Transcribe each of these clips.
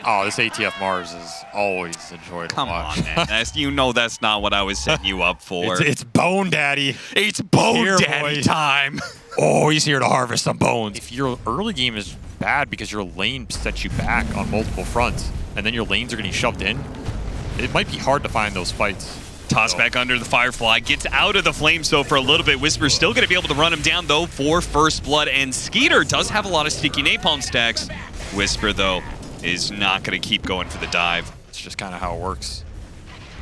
Oh, this ATF Mars is always enjoyed. Come on, man. You know that's not what I was setting you up for. It's Bone Daddy. It's Bone Here, Daddy boys. time. Oh, he's here to harvest some bones. If your early game is bad because your lane sets you back on multiple fronts, and then your lanes are getting shoved in, it might be hard to find those fights. Toss back under the Firefly, gets out of the flames though for a little bit. Whisper's still going to be able to run him down though for first blood, and Skeeter does have a lot of sticky napalm stacks. Whisper though is not going to keep going for the dive. It's just kind of how it works.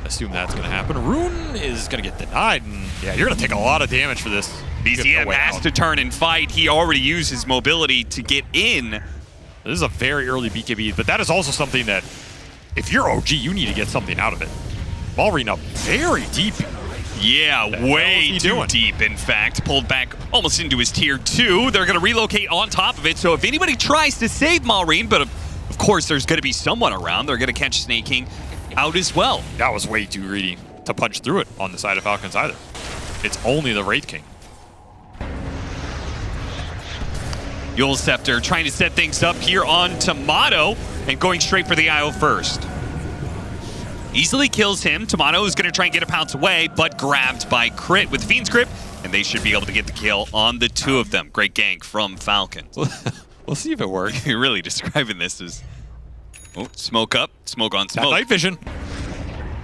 Assume that's going to happen. Rune is going to get denied, and yeah, you're going to take a lot of damage for this. BZM has to turn and fight. He already used his mobility to get in. This is a very early BKB, but that is also something that, if you're OG, you need to get something out of it. Maureen up very deep. Yeah, way too deep, in fact. Pulled back almost into his tier 2. They're going to relocate on top of it, so if anybody tries to save Maureen, but of course there's going to be someone around, they're going to catch Snake King out as well. That was way too greedy to punch through it on the side of Falcons either. It's only the Wraith King. Yule Scepter trying to set things up here on Tomato and going straight for the IO first. Easily kills him. Tomato is going to try and get a pounce away, but grabbed by Crit with Fiend's Grip, and they should be able to get the kill on the two of them. Great gank from Falcons. We'll see if it works. You're really describing this as... Oh, smoke up, smoke on smoke. That night vision.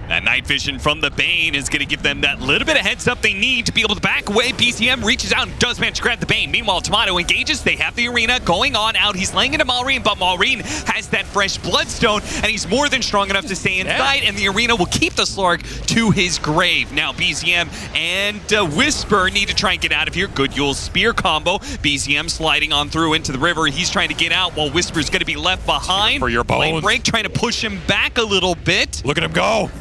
That night vision from the Bane is going to give them that little bit of heads up they need to be able to back away. BCM reaches out and does manage to grab the Bane. Meanwhile, Tomato engages. They have the arena going on out. He's laying into Maureen, but Maureen has that fresh bloodstone, and he's more than strong enough to stay inside, and the arena will keep the Slark to his grave. Now, BZM and Whisper need to try and get out of here. Good Yule spear combo. BZM sliding on through into the river. He's trying to get out while Whisper's going to be left behind. For your bones. Lane break, trying to push him back a little bit. Look at him go.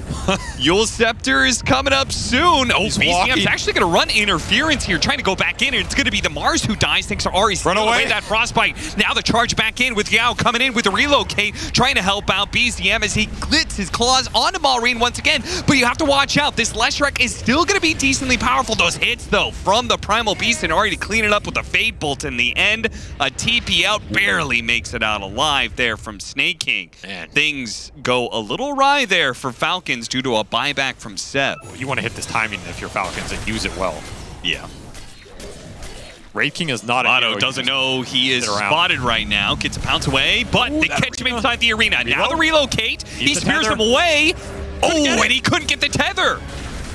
Yule Scepter is coming up soon. Oh, He's BCM's walking. actually going to run interference here, trying to go back in, and it's going to be the Mars who dies thanks to Ari stealing away that Frostbite. Now the charge back in with Yao coming in with the relocate, trying to help out BZM as he glits his claws onto Maureen once again. But you have to watch out. This Leshrac is still going to be decently powerful. Those hits, though, from the Primal Beast, and Ari to clean it up with the Fade Bolt in the end. A TP out, barely makes it out alive there from Snake King. Man. Things go a little awry there for Falcons due to a buyback from Seb. You want to hit this timing if you're Falcons and use it well. Yeah. Wraith King is not Otto doesn't know he is spotted right now. Gets a pounce away, but they catch him inside the arena. Now the relocate. He spears him away. Oh, and he couldn't get the tether.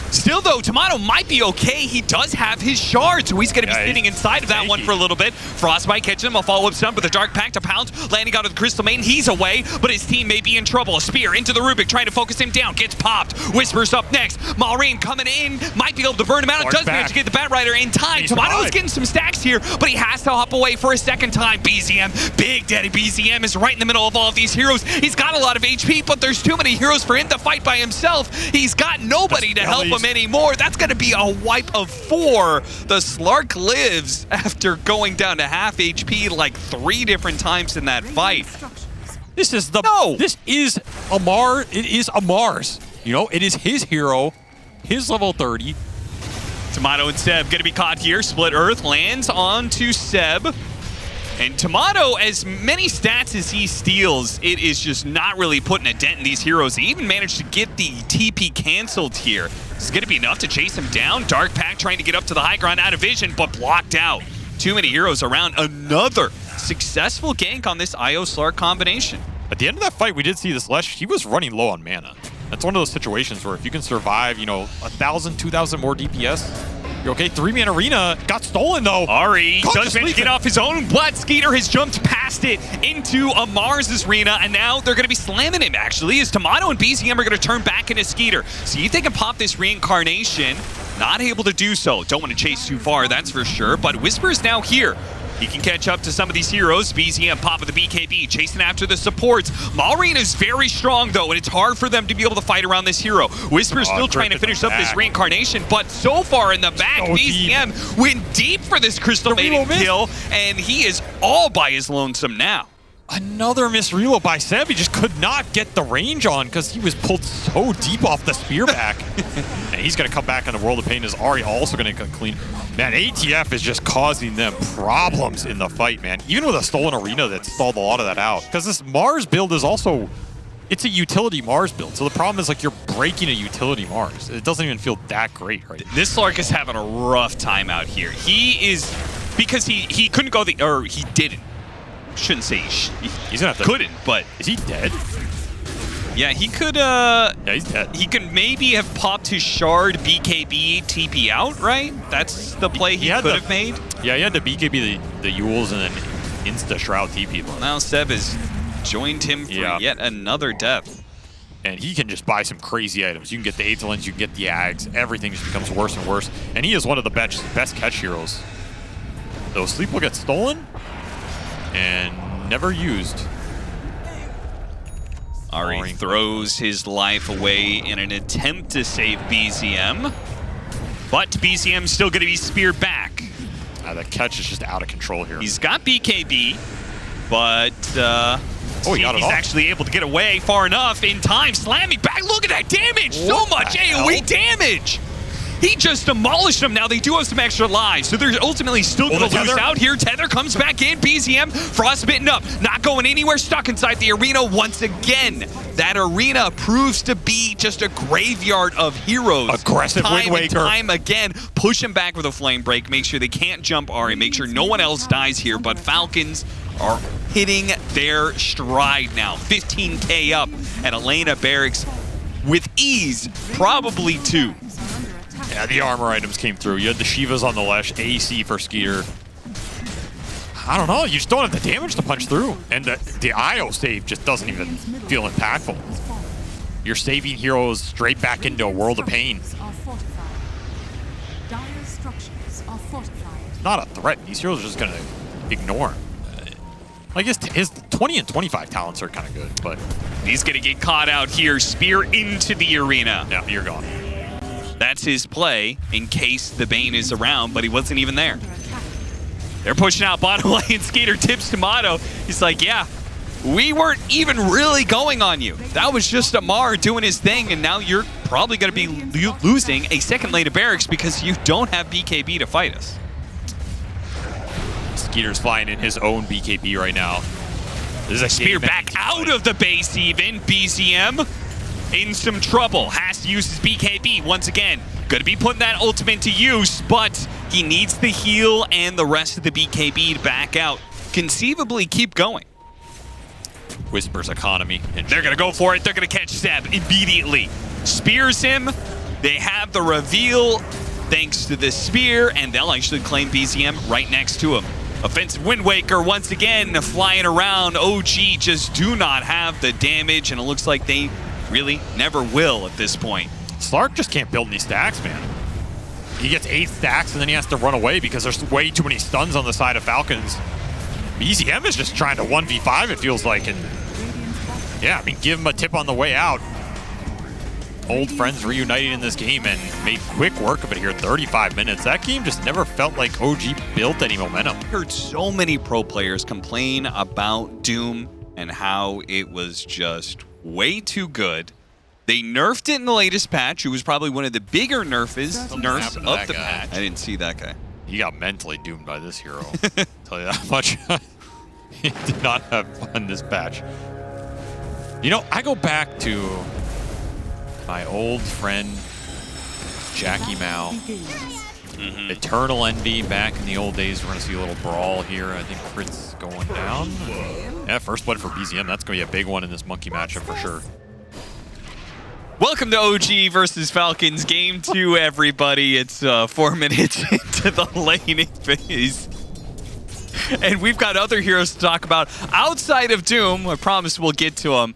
Still, though, Tomato might be okay. He does have his shard, so he's going to be sitting inside of that one for a little bit. Frostbite catches him, a follow-up stun with a Dark Pact to pounce. Landing out of the Crystal Main, he's away, but his team may be in trouble. A spear into the Rubik, trying to focus him down. Gets popped. Whispers up next. Maureen coming in. Might be able to burn him out. Does manage to get the Bat Rider in time. Tomato is getting some stacks here, but he has to hop away for a second time. BZM, Big Daddy BZM is right in the middle of all of these heroes. He's got a lot of HP, but there's too many heroes for him to fight by himself. He's got nobody to help him anymore. That's going to be a wipe of 4. The Slark lives after going down to half HP like 3 different times in that fight. This is the This is a Mars. It is a Mars. You know, it is his hero, his level 30. Tomato and Seb going to be caught here. Split Earth lands onto Seb. And Tomato, as many stats as he steals, it is just not really putting a dent in these heroes. He even managed to get the TP canceled here. This is going to be enough to chase him down. Dark Pact trying to get up to the high ground, out of vision, but blocked out. Too many heroes around. Another successful gank on this IO Slark combination. At the end of that fight, we did see this Lesh. He was running low on mana. That's one of those situations where if you can survive, 1,000, 2,000 more DPS, you're okay. 3-man arena got stolen though. Ari does manage to get off his own blood. Skeeter has jumped past it into a Mars' arena, and now they're going to be slamming him, actually, as Tomato and BZM are going to turn back into Skeeter. See if they can pop this reincarnation. Not able to do so. Don't want to chase too far, that's for sure, but Whisper is now here. He can catch up to some of these heroes. BZM pop with the BKB, chasing after the supports. Maureen is very strong, though, and it's hard for them to be able to fight around this hero. Whisper's still trying to finish up this reincarnation, but so far in the back, BZM went deep for this Crystal Maiden kill, and he is all by his lonesome now. Another missed reload by Seb. He just could not get the range on because he was pulled so deep off the spear back. And he's going to come back in the World of Pain. Is Ari also going to clean? Man, ATF is just causing them problems in the fight, man. Even with a stolen arena that stalled a lot of that out. Because this Mars build is also, it's a utility Mars build. So the problem is like you're breaking a utility Mars. It doesn't even feel that great right now. This Slark is having a rough time out here. He is, because he couldn't go he didn't. Shouldn't say he's gonna have to, couldn't, but is he dead? Yeah, he could. Yeah, he's dead. He could maybe have popped his shard, BKB, TP out, right? That's the play he could have made. Yeah, he had to BKB the Yules and then insta shroud TP. Well, now Seb has joined him for yet another death. And he can just buy some crazy items. You can get the Aethelins, you can get the Ags. Everything just becomes worse and worse. And he is one of the best catch heroes. Though Sleep will get stolen and never used. Ari throws his life away in an attempt to save BZM. But BZM's still going to be speared back. The catch is just out of control here. He's got BKB, but he's actually able to get away far enough in time. Slamming back. Look at that damage. So much AoE damage. He just demolished them. Now they do have some extra lives, so they're ultimately still going to lose out here. Tether comes back in. BZM, frostbitten up, not going anywhere, stuck inside the arena once again. That arena proves to be just a graveyard of heroes. Aggressive Wind Waker. Time again, push him back with a flame break, make sure they can't jump Ari, make sure no one else dies here, but Falcons are hitting their stride now. 15K up, and Elena Barracks with ease, probably 2. Yeah, the armor items came through. You had the Shivas on the left, AC for Skeeter. I don't know, you just don't have the damage to punch through. And the IO save just doesn't even feel impactful. You're saving heroes straight back into a world of pain. Not a threat. These heroes are just going to ignore him. I guess his 20 and 25 talents are kind of good, but he's going to get caught out here. Spear into the arena. Yeah, you're gone. That's his play in case the Bane is around, but he wasn't even there. They're pushing out bottom lane. Skeeter tips Tomato. He's like, yeah, we weren't even really going on you. That was just Amar doing his thing, and now you're probably going to be losing a second lane of barracks because you don't have BKB to fight us. Skeeter's flying in his own BKB right now. There's a spear back out of the base even. BZM in some trouble. Has to use his BKB once again. Going to be putting that ultimate to use, but he needs the heal and the rest of the BKB to back out. Conceivably keep going. Whispers economy. And they're going to go for it. They're going to catch Seb immediately. Spears him. They have the reveal thanks to the spear, and they'll actually claim BZM right next to him. Offensive Wind Waker once again flying around. OG just do not have the damage, and it looks like they really never will at this point. Slark just can't build any stacks, man. He gets 8 stacks and then he has to run away because there's way too many stuns on the side of Falcons. BZM is just trying to 1v5, it feels like. And yeah, I mean, give him a tip on the way out. Old friends reuniting in this game and made quick work of it here. 35 minutes. That game just never felt like OG built any momentum. I heard so many pro players complain about Doom and how it was just way too good. They nerfed it in the latest patch. It was probably one of the bigger nerfs of the patch. I didn't see that guy. He got mentally doomed by this hero. Tell you that much. He did not have fun this patch. You know, I go back to my old friend Jackie Mao. Eternal Envy back in the old days. We're going to see a little brawl here. I think Crit's going down. Yeah, first blood for BZM. That's going to be a big one in this monkey matchup for sure. Welcome to OG versus Falcons Game 2, everybody. It's 4 minutes into the laning phase. And we've got other heroes to talk about outside of Doom. I promise we'll get to them.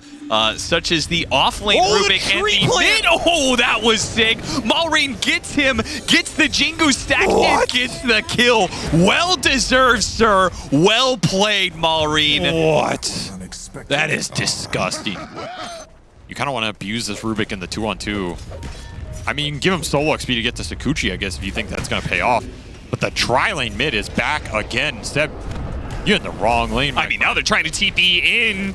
Such as the off-lane Rubik and the mid. Oh, that was sick. Malrine gets him, gets the Jingu stack, and gets the kill. Well-deserved, sir. Well played, Malrine. What? That is disgusting. You kind of want to abuse this Rubik in the 2-on-2. I mean, you can give him solo XP to get to Sakuchi, I guess, if you think that's going to pay off. But the tri-lane mid is back again. Seb You're in the wrong lane. I mean, now they're trying to TP in.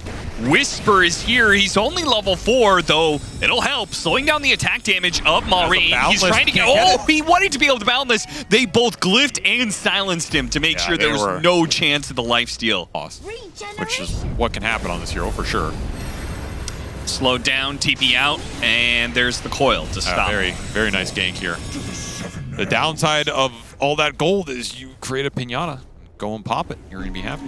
Whisper is here. He's only level 4, though. It'll help. Slowing down the attack damage of Maureen. He's trying to get... Oh, he wanted to be able to boundless. They both glyphed and silenced him to make sure there was no chance of the lifesteal. Which is what can happen on this hero for sure. Slowed down, TP out, and there's the coil to stop. Very, very nice gank here. The downside of all that gold is you create a pinata. Go and pop it. You're going to be happy.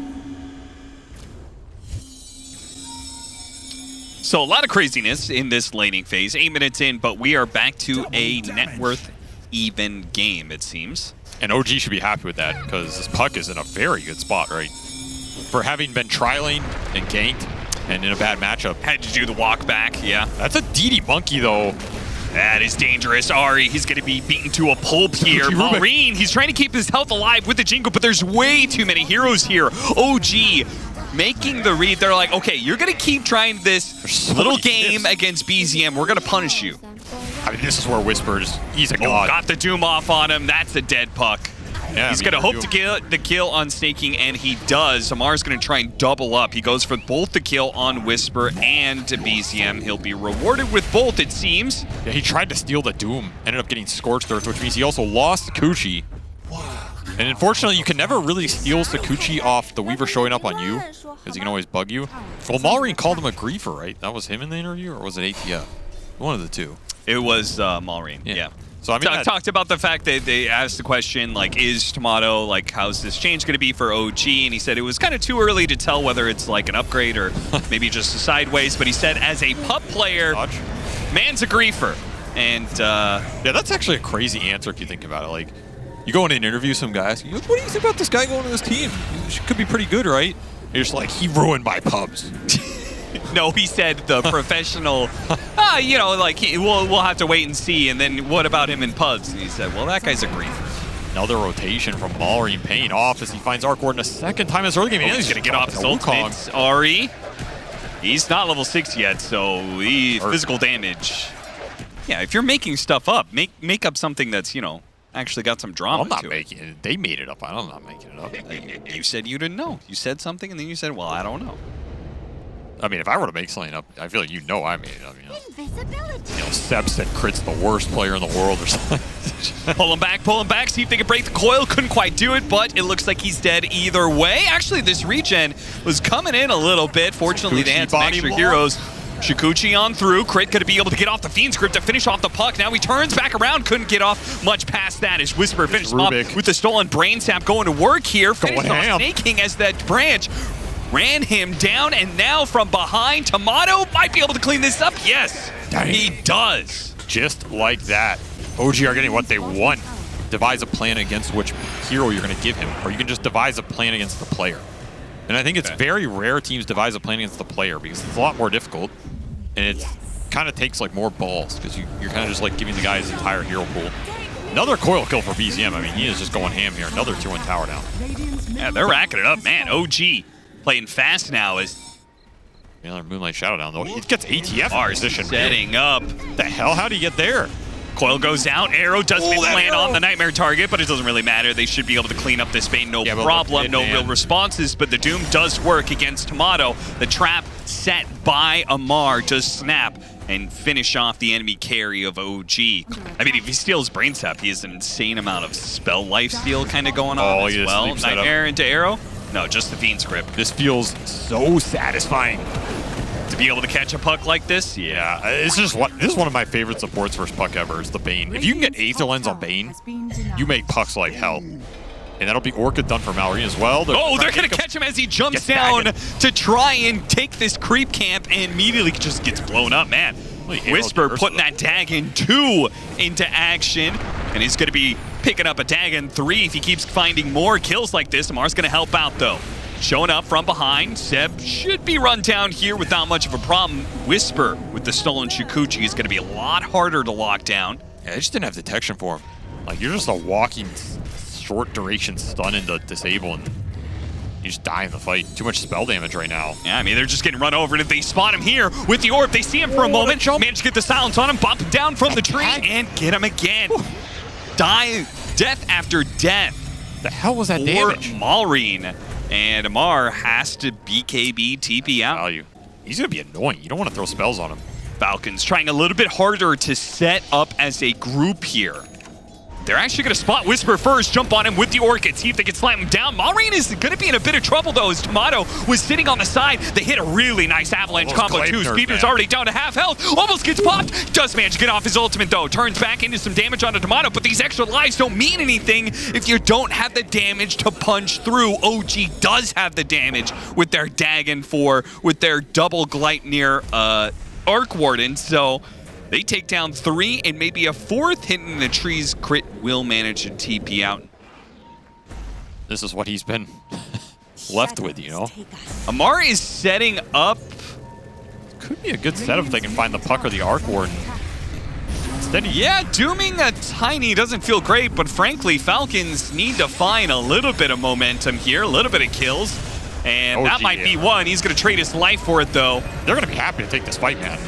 So a lot of craziness in this laning phase. 8 minutes in, but we are back to a net worth even game, it seems. And OG should be happy with that because this puck is in a very good spot, right? For having been trialing and ganked and in a bad matchup. Had to do the walk back, yeah. That's a DD monkey, though. That is dangerous. Ari, he's going to be beaten to a pulp here. Maureen, he's trying to keep his health alive with the jingle, but there's way too many heroes here. OG making the read. They're like, okay, you're going to keep trying this little game against BZM. We're going to punish you. I mean, this is where Whispers, he's a god. Got the Doom off on him. That's a dead puck. Yeah, he's going to hope to get the kill on Snaking, and he does. Amar's going to try and double up. He goes for both the kill on Whisper and BZM. He'll be rewarded with both, it seems. Yeah, he tried to steal the Doom. Ended up getting Scorched Earth, which means he also lost Sakuchi. And unfortunately, you can never really steal Sakuchi off the Weaver showing up on you, because he can always bug you. Well, Maureen called him a griefer, right? That was him in the interview, or was it ATF? One of the two. It was Maureen, yeah. So I mean, talked about the fact that they asked the question, like, is Tomato, like, how's this change going to be for OG? And he said it was kind of too early to tell whether it's like an upgrade or maybe just a sideways. But he said as a pup player, man's a griefer. And yeah, that's actually a crazy answer if you think about it. Like, you go in and interview some guy, asking, what do you think about this guy going to this team? He could be pretty good, right? You're just like, he ruined my pubs. No, he said the professional, you know, like, we'll have to wait and see. And then what about him in pubs? And he said, well, that guy's a griefer. Another rotation from Maureen paying off as he finds Arc Warden a second time in this early game. He's going to get off his ultimate. Ari, he's not level 6 yet, so physical damage. Yeah, if you're making stuff up, make up something that's, you know, actually got some drama. I'm not making it. They made it up. I'm not making it up. You said you didn't know. You said something, and then you said, well, I don't know. I mean, if I were to make something up, I feel like you know I made it up. You know, Seb said Crit's the worst player in the world or something. Pull him back, see if they can break the coil. Couldn't quite do it, but it looks like he's dead either way. Actually, this regen was coming in a little bit. Fortunately, they had some extra heroes. Shikuchi on through. Crit going to be able to get off the Fiend script to finish off the puck. Now he turns back around. Couldn't get off much past that as Whisper finishes him off with the stolen brain sap going to work here. Finished off Snaking as that branch ran him down, and now from behind, Tomato might be able to clean this up. Yes, he does. Just like that. OG are getting what they want. Devise a plan against which hero you're going to give him, or you can just devise a plan against the player. And I think it's very rare teams devise a plan against the player because it's a lot more difficult, and it kind of takes like more balls because you're kind of just like giving the guy his entire hero pool. Another coil kill for BZM. I mean, he is just going ham here. Another 2-1 tower down. Yeah, they're racking it up, man. OG playing fast now as another Moonlight Shadow down though. It gets ATF in position. Setting up. The hell? How do you get there? Coil goes out. Arrow doesn't land on the Nightmare target, but it doesn't really matter. They should be able to clean up this Bane, no problem. No real responses, but the Doom does work against Tomato. The trap set by Amar does snap and finish off the enemy carry of OG. I mean, if he steals Brain Sap, he has an insane amount of spell lifesteal kind of going on as well. Nightmare into Arrow? No, just the Fiend script. This feels so satisfying. To be able to catch a puck like this? Yeah, this is one of my favorite supports versus puck ever. Is the Bane. If you can get Aether Lens on Bane, you make pucks like hell. And that'll be Orchid done for Mallory as well. They're going to catch him as he jumps down to try and take this creep camp and immediately just gets blown up, man. Whisper putting that Dagon 2 into action, and he's going to be picking up a Dagon 3 if he keeps finding more kills like this. Amar's going to help out, though. Showing up from behind, Seb should be run down here without much of a problem. Whisper with the stolen Shikuchi is going to be a lot harder to lock down. Yeah, they just didn't have detection for him. Like, you're just a walking short duration stun into disable, and you just die in the fight. Too much spell damage right now. Yeah, I mean, they're just getting run over, and if they spot him here with the orb, they see him for a moment, manage to get the silence on him, bump him down from the tree, and get him again. Die, death after death. The hell was that damage? Maureen. And Amar has to BKB TP out. Value. He's going to be annoying. You don't want to throw spells on him. Falcons trying a little bit harder to set up as a group here. They're actually going to spot Whisper first, jump on him with the Orchid, see if they can slam him down. Maureen is going to be in a bit of trouble, though, as Tomato was sitting on the side. They hit a really nice avalanche combo, too. Speeder's already down to half health. Almost gets popped. Does manage to get off his ultimate, though. Turns back into some damage onto Tomato, but these extra lives don't mean anything if you don't have the damage to punch through. OG does have the damage with their Dagon 4, with their double Gleipnir Arc Warden, so they take down 3 and maybe a 4th hitting the trees. Crit will manage to TP out. This is what he's been left with, you know? Amar is setting up. Could be a good setup if they can find the puck or the Arc Warden. Instead, yeah, dooming a tiny doesn't feel great, but frankly, Falcons need to find a little bit of momentum here, a little bit of kills. And that might be one. He's going to trade his life for it, though. They're going to be happy to take this fight, man.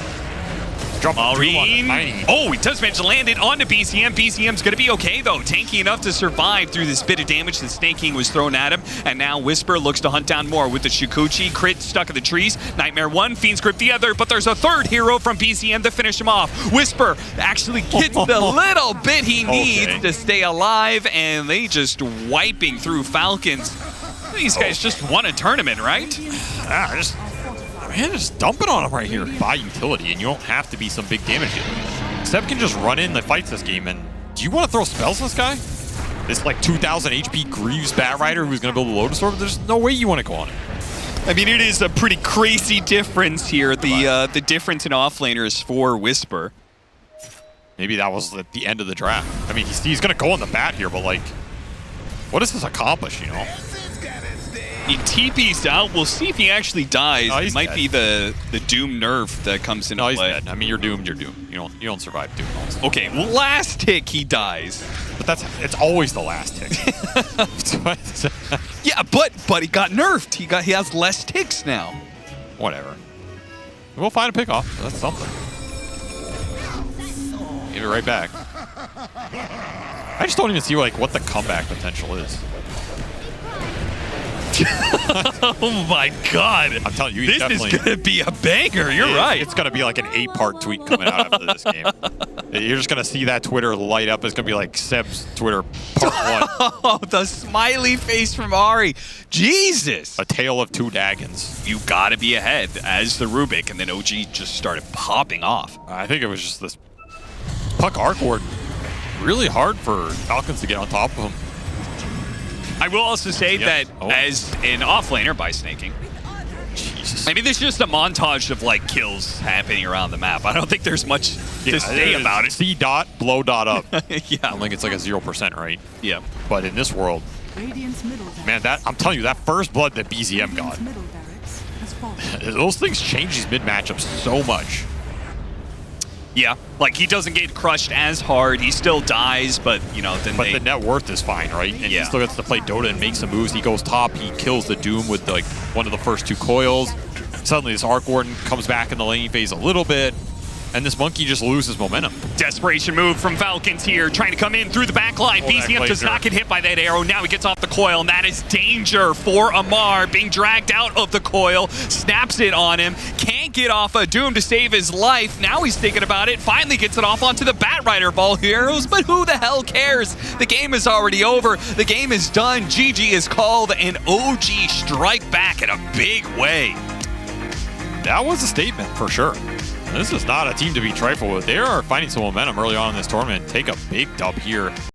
Maureen. Oh, he does manage to land it onto BCM. BCM's going to be okay, though. Tanky enough to survive through this bit of damage that Snake King was thrown at him. And now Whisper looks to hunt down more with the Shikuchi. Crit stuck in the trees. Nightmare 1, Fiend's Grip the other. But there's a 3rd hero from BCM to finish him off. Whisper actually gets the little bit he needs to stay alive. And they just wiping through Falcons. These guys just won a tournament, right? Yeah, just dump it on him right here. Buy utility, and you don't have to be some big damage dealer. Seb can just run in the fights this game, and do you want to throw spells on this guy? This like 2,000 HP Greaves Bat Rider who's going to build a Lotus Orb? There's no way you want to go on it. I mean, it is a pretty crazy difference here. The difference in offlaners for Whisper. Maybe that was at the end of the draft. I mean, he's going to go on the bat here, but like, what does this accomplish, you know? He TP's out. We'll see if he actually dies. It might be the Doom nerf that comes into play. No, he's dead. I mean, you're doomed. You're doomed. You don't survive Doom. Also. Okay, well, last tick he dies. But it's always the last tick. Yeah, but he got nerfed. He has less ticks now. Whatever. We'll find a pick off. That's something. Give it right back. I just don't even see like what the comeback potential is. Oh my God! I'm telling you, this is gonna be a banger. You're right. It's gonna be like an 8-part tweet coming out after this game. You're just gonna see that Twitter light up. It's gonna be like Seb's Twitter part 1. Oh, the smiley face from Ari. Jesus! A tale of 2 Dagons. You gotta be ahead as the Rubik, and then OG just started popping off. I think it was just this puck Arc Ward. Really hard for Falcons to get on top of him. I will also say that as an offlaner by snaking, Jesus. I mean, there's just a montage of like kills happening around the map. I don't think there's much to say about it. C dot, blow dot up. Yeah. I don't think it's like a 0%, right? Yeah. But in this world, man, I'm telling you, that first blood that BZM got, those things change these mid matchups so much. Yeah, like he doesn't get crushed as hard. He still dies, but you know, then the net worth is fine, right? And he still gets to play Dota and make some moves. He goes top. He kills the Doom with like one of the first 2 coils. Suddenly, this Arc Warden comes back in the laning phase a little bit, and this Monkey just loses momentum. Desperation move from Falcons here, trying to come in through the back line. BCM does not get hit by that arrow. Now he gets off the coil, and that is danger for Amar, being dragged out of the coil. Snaps it on him. Can't get off a Doom to save his life. Now he's thinking about it. Finally gets it off onto the Bat Rider of all heroes, but who the hell cares? The game is already over. The game is done. GG is called, and OG strike back in a big way. That was a statement for sure. This is not a team to be trifled with. They are finding some momentum early on in this tournament. Take a big dub here.